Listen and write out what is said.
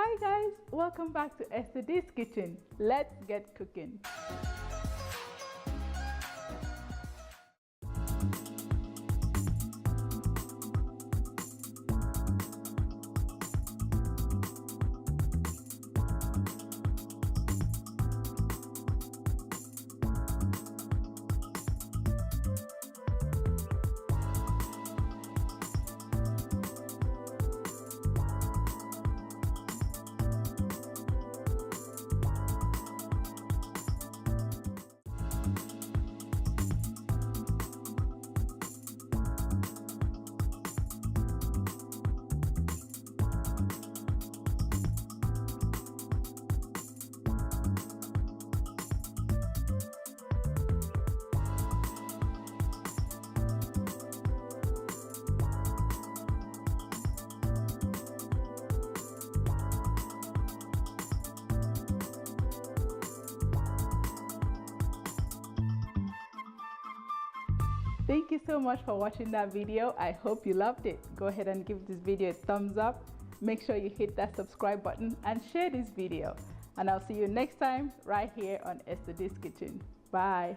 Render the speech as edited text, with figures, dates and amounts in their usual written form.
Hi guys, welcome back to EstherDees kitchen. Let's get cooking. Thank you so much for watching that video. I hope you loved it. Go ahead and give this video a thumbs up. Make sure you hit that subscribe button and share this video. And I'll see you next time right here on EstherDees Kitchen. Bye.